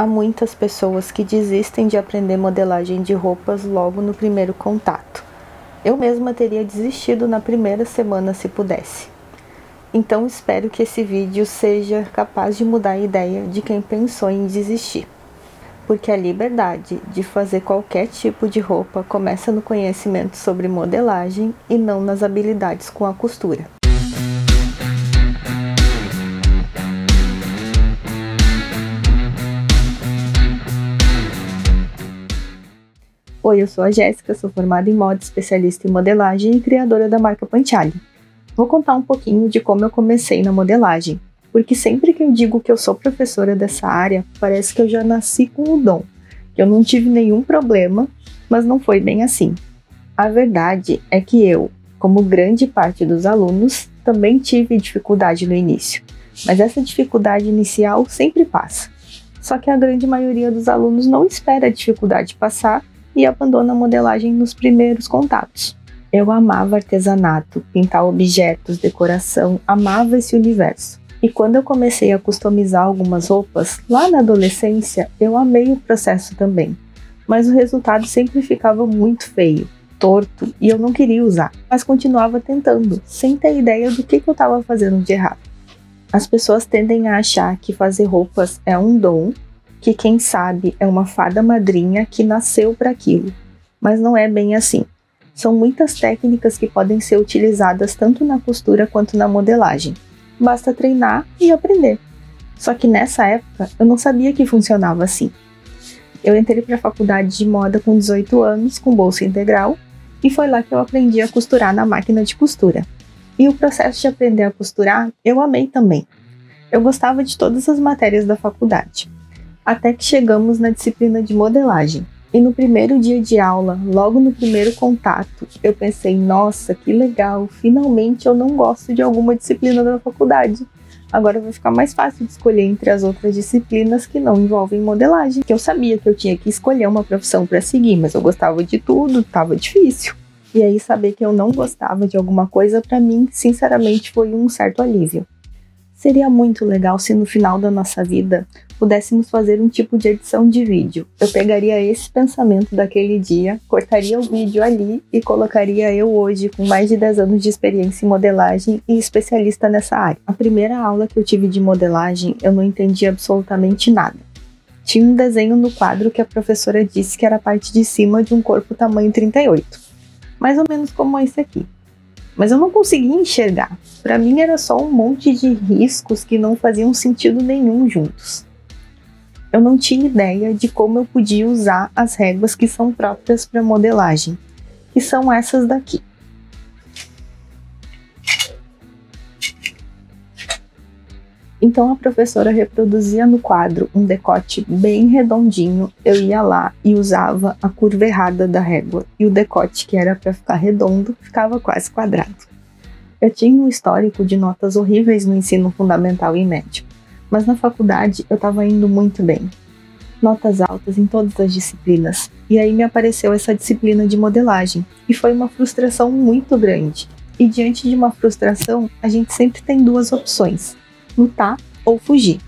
Há muitas pessoas que desistem de aprender modelagem de roupas logo no primeiro contato. Eu mesma teria desistido na primeira semana se pudesse. Então espero que esse vídeo seja capaz de mudar a ideia de quem pensou em desistir. Porque a liberdade de fazer qualquer tipo de roupa começa no conhecimento sobre modelagem e não nas habilidades com a costura. Oi, eu sou a Jéssica, sou formada em moda, especialista em modelagem e criadora da marca Panciali. Vou contar um pouquinho de como eu comecei na modelagem, porque sempre que eu digo que eu sou professora dessa área, parece que eu já nasci com o dom, que eu não tive nenhum problema, mas não foi bem assim. A verdade é que eu, como grande parte dos alunos, também tive dificuldade no início, mas essa dificuldade inicial sempre passa. Só que a grande maioria dos alunos não espera a dificuldade passar e abandona a modelagem nos primeiros contatos. Eu amava artesanato, pintar objetos, decoração, amava esse universo. E quando eu comecei a customizar algumas roupas, lá na adolescência, eu amei o processo também. Mas o resultado sempre ficava muito feio, torto, e eu não queria usar. Mas continuava tentando, sem ter ideia do que eu estava fazendo de errado. As pessoas tendem a achar que fazer roupas é um dom, que quem sabe é uma fada madrinha que nasceu para aquilo. Mas não é bem assim. São muitas técnicas que podem ser utilizadas tanto na costura quanto na modelagem. Basta treinar e aprender. Só que nessa época eu não sabia que funcionava assim. Eu entrei para a faculdade de moda com 18 anos, com bolsa integral, e foi lá que eu aprendi a costurar na máquina de costura. E o processo de aprender a costurar eu amei também. Eu gostava de todas as matérias da faculdade. Até que chegamos na disciplina de modelagem. E no primeiro dia de aula, logo no primeiro contato, eu pensei, nossa, que legal, finalmente eu não gosto de alguma disciplina da faculdade. Agora vai ficar mais fácil de escolher entre as outras disciplinas que não envolvem modelagem. Que eu sabia que eu tinha que escolher uma profissão para seguir, mas eu gostava de tudo, estava difícil. E aí saber que eu não gostava de alguma coisa, para mim, sinceramente, foi um certo alívio. Seria muito legal se no final da nossa vida pudéssemos fazer um tipo de edição de vídeo. Eu pegaria esse pensamento daquele dia, cortaria o vídeo ali e colocaria eu hoje, com mais de 10 anos de experiência em modelagem e especialista nessa área. A primeira aula que eu tive de modelagem, eu não entendi absolutamente nada. Tinha um desenho no quadro que a professora disse que era a parte de cima de um corpo tamanho 38. Mais ou menos como esse aqui. Mas eu não conseguia enxergar. Para mim era só um monte de riscos que não faziam sentido nenhum juntos. Eu não tinha ideia de como eu podia usar as réguas que são próprias para modelagem, que são essas daqui. Então a professora reproduzia no quadro um decote bem redondinho, eu ia lá e usava a curva errada da régua, e o decote que era para ficar redondo ficava quase quadrado. Eu tinha um histórico de notas horríveis no ensino fundamental e médio, mas na faculdade eu estava indo muito bem. Notas altas em todas as disciplinas, e aí me apareceu essa disciplina de modelagem, e foi uma frustração muito grande. E diante de uma frustração, a gente sempre tem duas opções: lutar ou fugir.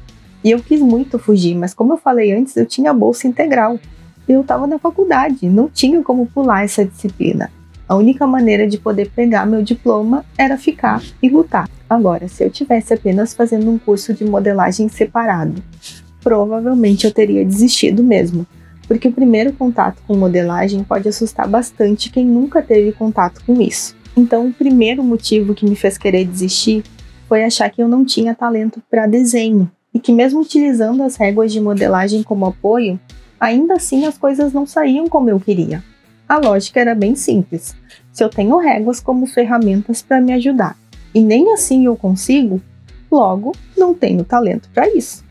E eu quis muito fugir, mas como eu falei antes, eu tinha bolsa integral. Eu estava na faculdade, não tinha como pular essa disciplina. A única maneira de poder pegar meu diploma era ficar e lutar. Agora, se eu tivesse apenas fazendo um curso de modelagem separado, provavelmente eu teria desistido mesmo, porque o primeiro contato com modelagem pode assustar bastante quem nunca teve contato com isso. Então, o primeiro motivo que me fez querer desistir foi achar que eu não tinha talento para desenho, e que mesmo utilizando as réguas de modelagem como apoio, ainda assim as coisas não saíam como eu queria. A lógica era bem simples: se eu tenho réguas como ferramentas para me ajudar, e nem assim eu consigo, logo não tenho talento para isso.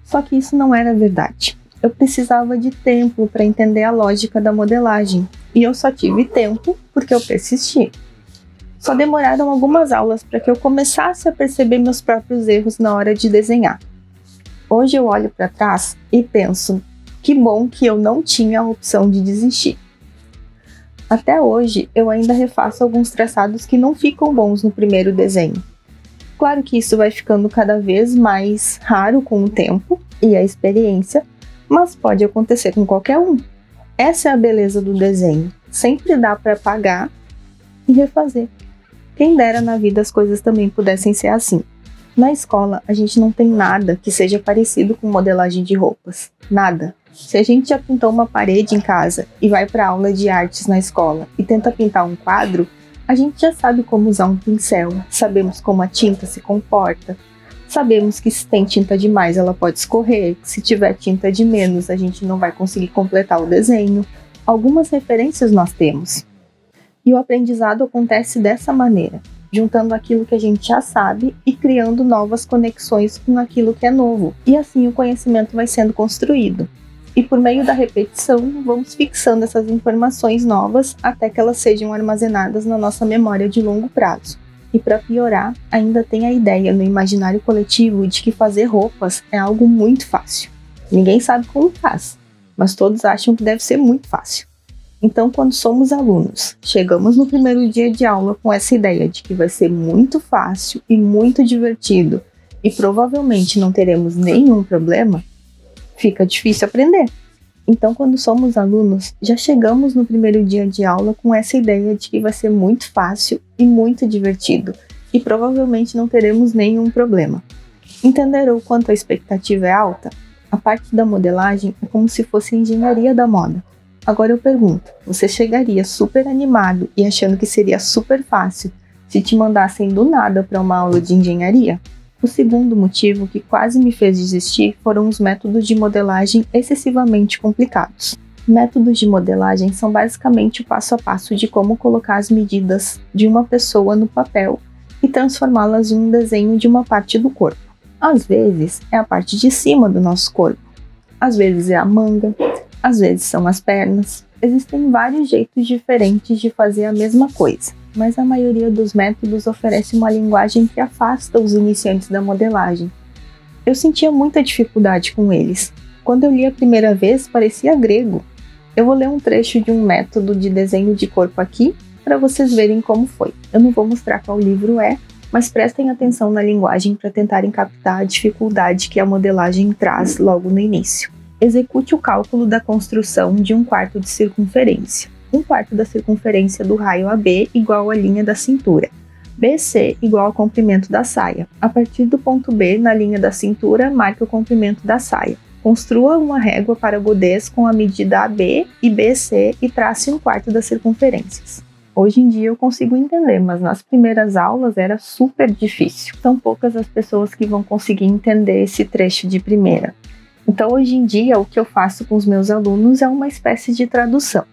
Só que isso não era verdade. Eu precisava de tempo para entender a lógica da modelagem, e eu só tive tempo porque eu persisti. Só demoraram algumas aulas para que eu começasse a perceber meus próprios erros na hora de desenhar. Hoje eu olho para trás e penso, que bom que eu não tinha a opção de desistir. Até hoje eu ainda refaço alguns traçados que não ficam bons no primeiro desenho. Claro que isso vai ficando cada vez mais raro com o tempo e a experiência, mas pode acontecer com qualquer um. Essa é a beleza do desenho. Sempre dá para apagar e refazer. Quem dera na vida as coisas também pudessem ser assim. Na escola, a gente não tem nada que seja parecido com modelagem de roupas. Nada. Se a gente já pintou uma parede em casa e vai para aula de artes na escola e tenta pintar um quadro, a gente já sabe como usar um pincel, sabemos como a tinta se comporta, sabemos que se tem tinta demais ela pode escorrer, que se tiver tinta de menos a gente não vai conseguir completar o desenho. Algumas referências nós temos. E o aprendizado acontece dessa maneira, juntando aquilo que a gente já sabe e criando novas conexões com aquilo que é novo. E assim o conhecimento vai sendo construído. E por meio da repetição, vamos fixando essas informações novas até que elas sejam armazenadas na nossa memória de longo prazo. E para piorar, ainda tem a ideia no imaginário coletivo de que fazer roupas é algo muito fácil. Ninguém sabe como faz, mas todos acham que deve ser muito fácil. Então, quando somos alunos, chegamos no primeiro dia de aula com essa ideia de que vai ser muito fácil e muito divertido e provavelmente não teremos nenhum problema, fica difícil aprender. Então, quando somos alunos, já chegamos no primeiro dia de aula com essa ideia de que vai ser muito fácil e muito divertido e provavelmente não teremos nenhum problema. Entenderam o quanto a expectativa é alta? A parte da modelagem é como se fosse a engenharia da moda. Agora eu pergunto, você chegaria super animado e achando que seria super fácil se te mandassem do nada para uma aula de engenharia? O segundo motivo que quase me fez desistir foram os métodos de modelagem excessivamente complicados. Métodos de modelagem são basicamente o passo a passo de como colocar as medidas de uma pessoa no papel e transformá-las em um desenho de uma parte do corpo. Às vezes é a parte de cima do nosso corpo, às vezes é a manga, às vezes são as pernas. Existem vários jeitos diferentes de fazer a mesma coisa, mas a maioria dos métodos oferece uma linguagem que afasta os iniciantes da modelagem. Eu sentia muita dificuldade com eles. Quando eu li a primeira vez, parecia grego. Eu vou ler um trecho de um método de desenho de corpo aqui, para vocês verem como foi. Eu não vou mostrar qual livro é, mas prestem atenção na linguagem para tentarem captar a dificuldade que a modelagem traz logo no início. Execute o cálculo da construção de um quarto de circunferência. Um quarto da circunferência do raio AB igual à linha da cintura. BC igual ao comprimento da saia. A partir do ponto B na linha da cintura, marque o comprimento da saia. Construa uma régua para godês com a medida AB e BC e trace um quarto das circunferências. Hoje em dia eu consigo entender, mas nas primeiras aulas era super difícil. São poucas as pessoas que vão conseguir entender esse trecho de primeira. Então hoje em dia o que eu faço com os meus alunos é uma espécie de tradução.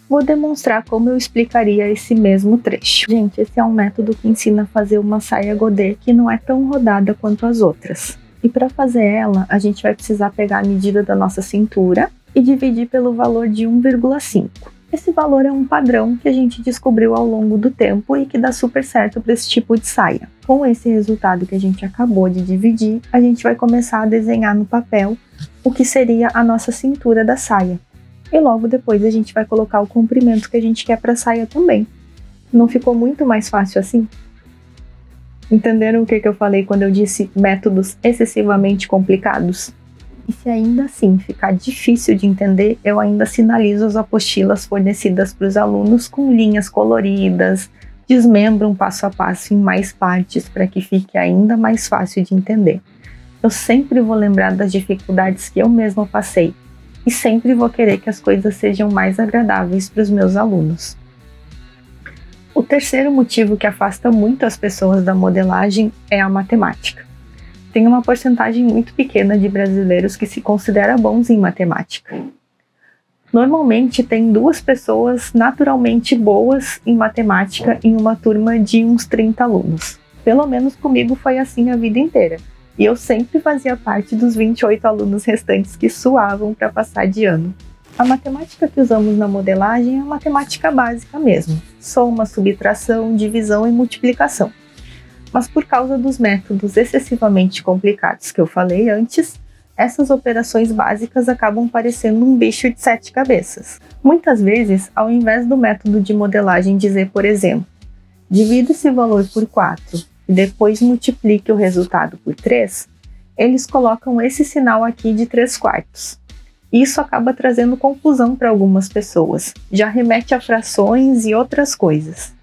Vou demonstrar como eu explicaria esse mesmo trecho. Gente, esse é um método que ensina a fazer uma saia godê que não é tão rodada quanto as outras. E para fazer ela, a gente vai precisar pegar a medida da nossa cintura e dividir pelo valor de 1,5. Esse valor é um padrão que a gente descobriu ao longo do tempo e que dá super certo para esse tipo de saia. Com esse resultado que a gente acabou de dividir, a gente vai começar a desenhar no papel o que seria a nossa cintura da saia. E logo depois a gente vai colocar o comprimento que a gente quer para a saia também. Não ficou muito mais fácil assim? Entenderam o que eu falei quando eu disse métodos excessivamente complicados? E se ainda assim ficar difícil de entender, eu ainda sinalizo as apostilas fornecidas para os alunos com linhas coloridas, desmembro um passo a passo em mais partes para que fique ainda mais fácil de entender. Eu sempre vou lembrar das dificuldades que eu mesma passei e sempre vou querer que as coisas sejam mais agradáveis para os meus alunos. O terceiro motivo que afasta muito as pessoas da modelagem é a matemática. Tem uma porcentagem muito pequena de brasileiros que se considera bons em matemática. Normalmente tem 2 pessoas naturalmente boas em matemática em uma turma de uns 30 alunos. Pelo menos comigo foi assim a vida inteira. E eu sempre fazia parte dos 28 alunos restantes que suavam para passar de ano. A matemática que usamos na modelagem é a matemática básica mesmo. Soma, subtração, divisão e multiplicação. Mas por causa dos métodos excessivamente complicados que eu falei antes, essas operações básicas acabam parecendo um bicho de 7 cabeças. Muitas vezes, ao invés do método de modelagem dizer, por exemplo, divida esse valor por 4 e depois multiplique o resultado por 3, eles colocam esse sinal aqui de 3/4. Isso acaba trazendo confusão para algumas pessoas, já remete a frações e outras coisas.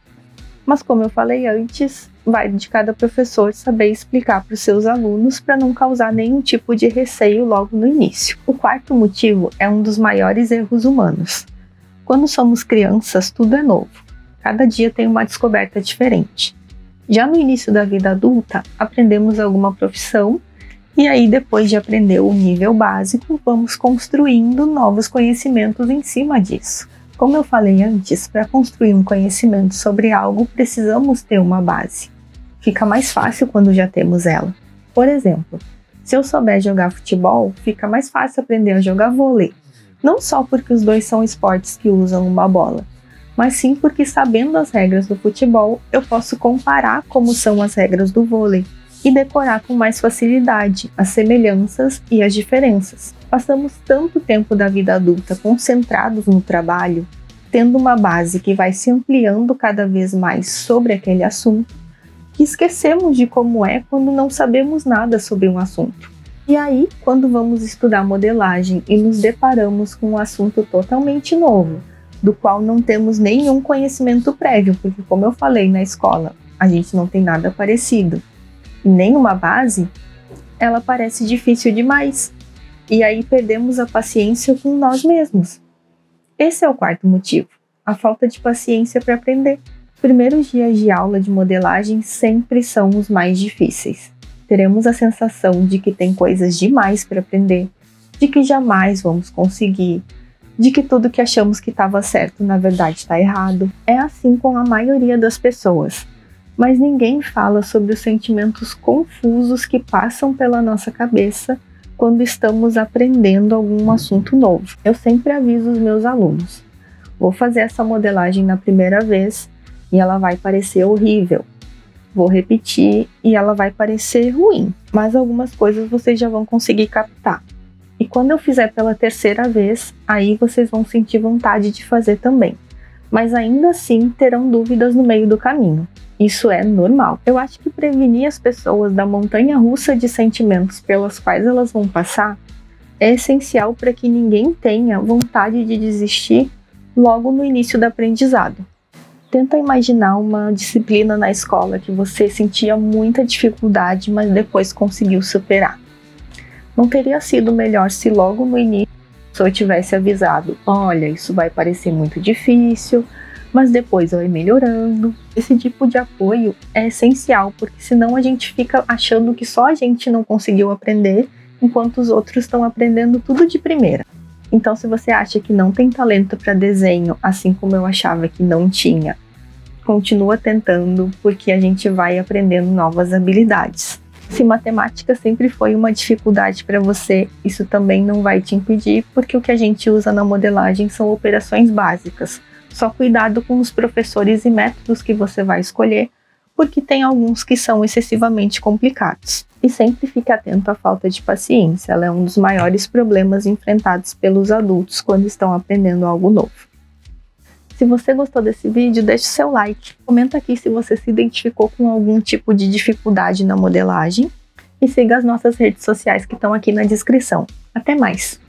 Mas como eu falei antes, vai de cada professor saber explicar para os seus alunos para não causar nenhum tipo de receio logo no início. O quarto motivo é um dos maiores erros humanos. Quando somos crianças, tudo é novo. Cada dia tem uma descoberta diferente. Já no início da vida adulta, aprendemos alguma profissão e aí depois de aprender o nível básico, vamos construindo novos conhecimentos em cima disso. Como eu falei antes, para construir um conhecimento sobre algo, precisamos ter uma base. Fica mais fácil quando já temos ela. Por exemplo, se eu souber jogar futebol, fica mais fácil aprender a jogar vôlei. Não só porque os dois são esportes que usam uma bola, mas sim porque sabendo as regras do futebol, eu posso comparar como são as regras do vôlei e decorar com mais facilidade as semelhanças e as diferenças. Passamos tanto tempo da vida adulta concentrados no trabalho, tendo uma base que vai se ampliando cada vez mais sobre aquele assunto, que esquecemos de como é quando não sabemos nada sobre um assunto. E aí, quando vamos estudar modelagem e nos deparamos com um assunto totalmente novo, do qual não temos nenhum conhecimento prévio, porque como eu falei na escola, a gente não tem nada parecido, e nenhuma base, ela parece difícil demais. E aí perdemos a paciência com nós mesmos. Esse é o quarto motivo, a falta de paciência para aprender. Os primeiros dias de aula de modelagem sempre são os mais difíceis. Teremos a sensação de que tem coisas demais para aprender, de que jamais vamos conseguir, de que tudo que achamos que estava certo na verdade está errado. É assim com a maioria das pessoas. Mas ninguém fala sobre os sentimentos confusos que passam pela nossa cabeça quando estamos aprendendo algum assunto novo. Eu sempre aviso os meus alunos: vou fazer essa modelagem na primeira vez e ela vai parecer horrível. Vou repetir e ela vai parecer ruim, mas algumas coisas vocês já vão conseguir captar. E quando eu fizer pela terceira vez, aí vocês vão sentir vontade de fazer também. Mas ainda assim terão dúvidas no meio do caminho. Isso é normal. Eu acho que prevenir as pessoas da montanha-russa de sentimentos pelas quais elas vão passar é essencial para que ninguém tenha vontade de desistir logo no início do aprendizado. Tenta imaginar uma disciplina na escola que você sentia muita dificuldade, mas depois conseguiu superar. Não teria sido melhor se logo no início eu tivesse avisado: olha, isso vai parecer muito difícil, mas depois vai melhorando. Esse tipo de apoio é essencial, porque senão a gente fica achando que só a gente não conseguiu aprender, enquanto os outros estão aprendendo tudo de primeira. Então, se você acha que não tem talento para desenho, assim como eu achava que não tinha, continua tentando, porque a gente vai aprendendo novas habilidades. Se matemática sempre foi uma dificuldade para você, isso também não vai te impedir, porque o que a gente usa na modelagem são operações básicas. Só cuidado com os professores e métodos que você vai escolher, porque tem alguns que são excessivamente complicados. E sempre fique atento à falta de paciência, ela é um dos maiores problemas enfrentados pelos adultos quando estão aprendendo algo novo. Se você gostou desse vídeo, deixe seu like, comenta aqui se você se identificou com algum tipo de dificuldade na modelagem e siga as nossas redes sociais que estão aqui na descrição. Até mais!